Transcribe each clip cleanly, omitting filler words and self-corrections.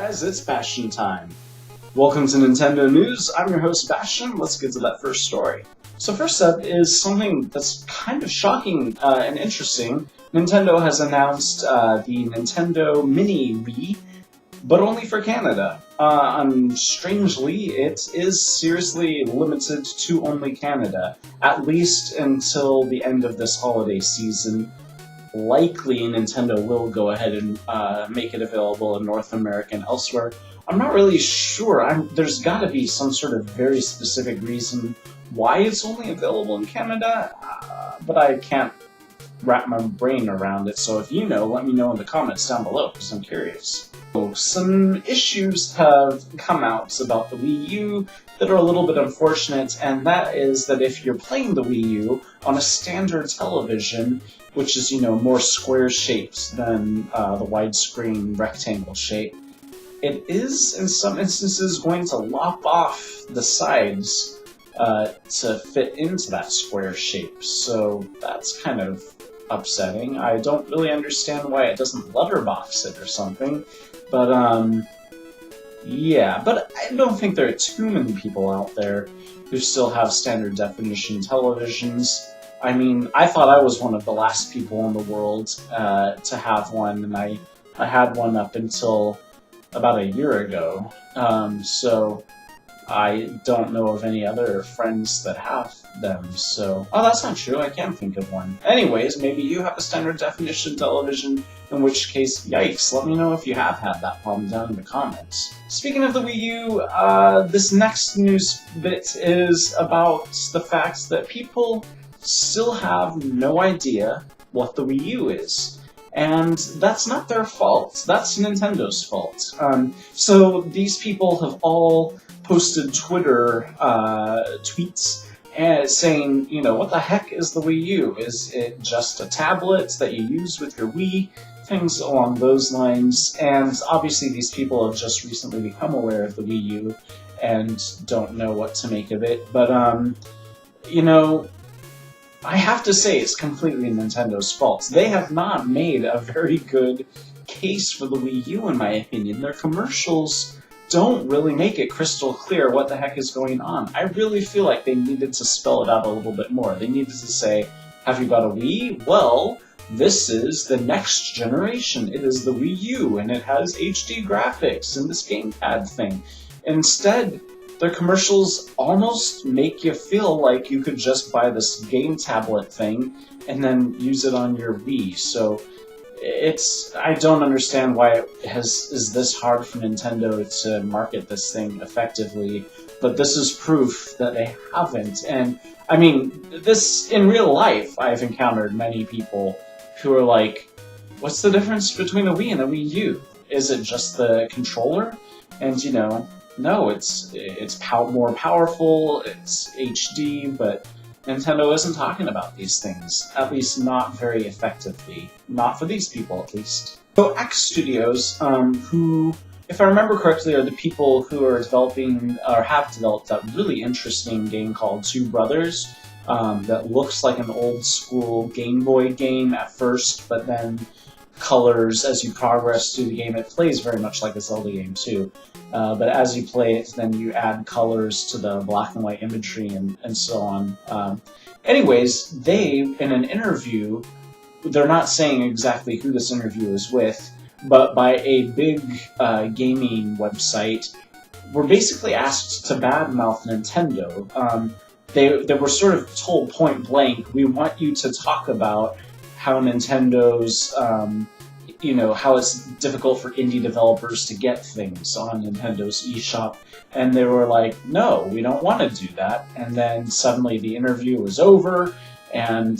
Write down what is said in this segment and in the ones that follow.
guys, it's Bastian time. Welcome to Nintendo News. I'm your host Bastian. Let's get to that first story. So first up is something that's kind of shocking and interesting. Nintendo has announced the Nintendo Mini Wii, but only for Canada. Strangely, it is seriously limited to only Canada, at least until the end of this holiday season. Likely Nintendo will go ahead and make it available in North America and elsewhere. I'm not really sure. There's got to be some sort of very specific reason why it's only available in Canada, but I can't wrap my brain around it. So if you know, let me know in the comments down below, because I'm curious. So, some issues have come out about the Wii U that are a little bit unfortunate, and that is that if you're playing the Wii U on a standard television, which is, more square shaped than the widescreen rectangle shape, it is, in some instances, going to lop off the sides to fit into that square shape. So that's kind of upsetting. I don't really understand why it doesn't letterbox it or something, but yeah. But I don't think there are too many people out there who still have standard definition televisions. I mean, I thought I was one of the last people in the world to have one, and I had one up until about a year ago, so I don't know of any other friends that have them, so... Oh, that's not true, I can think of one. Anyways, maybe you have a standard definition television, in which case, yikes, let me know if you have had that problem down in the comments. Speaking of the Wii U, this next news bit is about the fact that people still have no idea what the Wii U is. And that's not their fault. That's Nintendo's fault. So these people have all posted Twitter tweets saying, what the heck is the Wii U? Is it just a tablet that you use with your Wii? Things along those lines. And obviously these people have just recently become aware of the Wii U and don't know what to make of it. But, I have to say it's completely Nintendo's fault. They have not made a very good case for the Wii U, in my opinion. Their commercials don't really make it crystal clear what the heck is going on. I really feel like they needed to spell it out a little bit more. They needed to say, have you got a Wii? Well, this is the next generation. It is the Wii U, and it has HD graphics and this GamePad thing. Instead, their commercials almost make you feel like you could just buy this game tablet thing and then use it on your Wii. So I don't understand why it is this hard for Nintendo to market this thing effectively, but this is proof that they haven't. And I mean, in real life, I've encountered many people who are like, what's the difference between a Wii and a Wii U? Is it just the controller? And no, it's more powerful, it's HD, but Nintendo isn't talking about these things, at least not very effectively. Not for these people, at least. So Ackkstudios, who, if I remember correctly, are the people who are developing, or have developed that really interesting game called Two Brothers, that looks like an old-school Game Boy game at first, but then colors as you progress through the game. It plays very much like a Zelda game, too. But as you play it, then you add colors to the black and white imagery and so on. Anyways, they, in an interview, they're not saying exactly who this interview is with, but by a big gaming website, were basically asked to badmouth Nintendo. They were sort of told point blank, we want you to talk about how Nintendo's how it's difficult for indie developers to get things on Nintendo's eShop, and they were like, no, we don't want to do that. And then suddenly the interview was over, and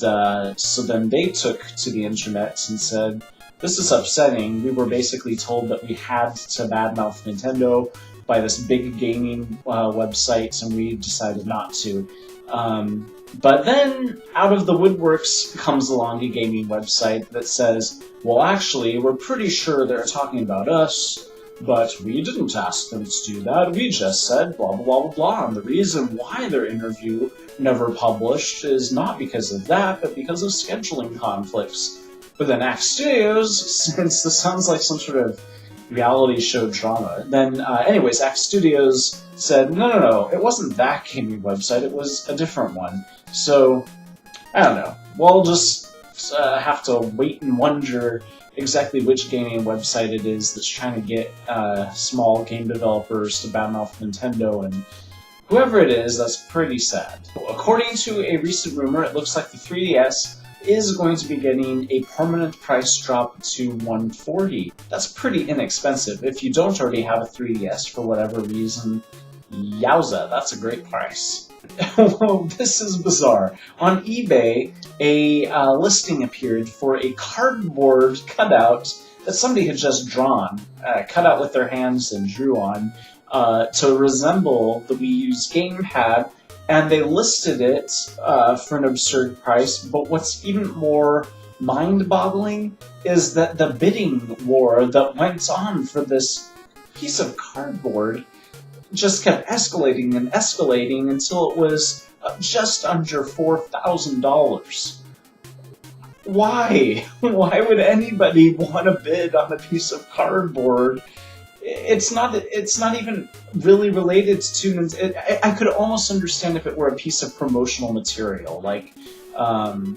so then they took to the internet and said, this is upsetting. We were basically told that we had to badmouth Nintendo by this big gaming website, and we decided not to. But then, out of the woodworks comes along a gaming website that says, well, actually, we're pretty sure they're talking about us, but we didn't ask them to do that. We just said blah, blah, blah, blah, blah. And the reason why their interview never published is not because of that, but because of scheduling conflicts. But then Ackkstudios, since this sounds like some sort of reality show drama. Then, anyways, Ackkstudios said, no, it wasn't that gaming website, it was a different one. So, I don't know. We'll just have to wait and wonder exactly which gaming website it is that's trying to get small game developers to badmouth Nintendo, and whoever it is, that's pretty sad. According to a recent rumor, it looks like the 3DS is going to be getting a permanent price drop to $140. That's pretty inexpensive. If you don't already have a 3DS for whatever reason, yowza, that's a great price. Well, this is bizarre. On eBay, a listing appeared for a cardboard cutout that somebody had just drawn, cut out with their hands and drew on, to resemble the Wii U's GamePad, and they listed it for an absurd price. But what's even more mind-boggling is that the bidding war that went on for this piece of cardboard just kept escalating and escalating until it was just under $4,000. Why? Why would anybody want to bid on a piece of cardboard? It's not even really related to. I could almost understand if it were a piece of promotional material, like the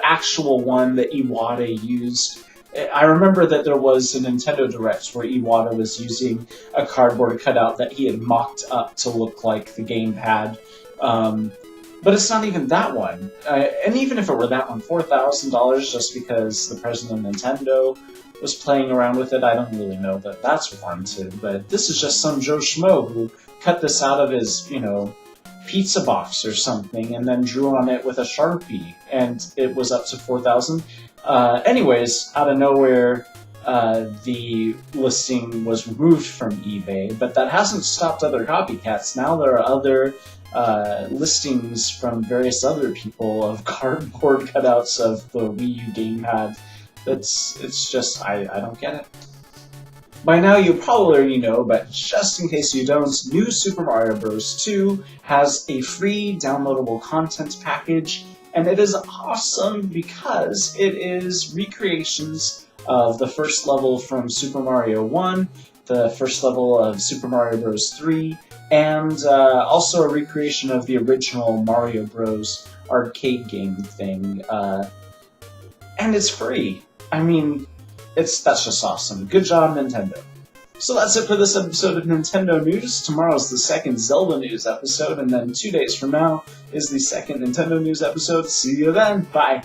actual one that Iwata used. I remember that there was a Nintendo Direct where Iwata was using a cardboard cutout that he had mocked up to look like the GamePad. But it's not even that one. And even if it were that one, $4,000 just because the president of Nintendo was playing around with it, I don't really know that that's warranted. But this is just some Joe Schmo who cut this out of his, pizza box or something and then drew on it with a Sharpie, and it was up to $4,000. Anyways, out of nowhere, the listing was removed from eBay, but that hasn't stopped other copycats. Now there are other listings from various other people of cardboard cutouts of the Wii U GamePad. It's just, I don't get it. By now you probably already know, but just in case you don't, New Super Mario Bros. 2 has a free downloadable content package, and it is awesome because it is recreations of the first level from Super Mario 1, the first level of Super Mario Bros. 3, and also a recreation of the original Mario Bros. Arcade game thing. And it's free. I mean, that's just awesome. Good job, Nintendo. So that's it for this episode of Nintendo News. Tomorrow's the second Zelda News episode, and then 2 days from now is the second Nintendo News episode. See you then. Bye.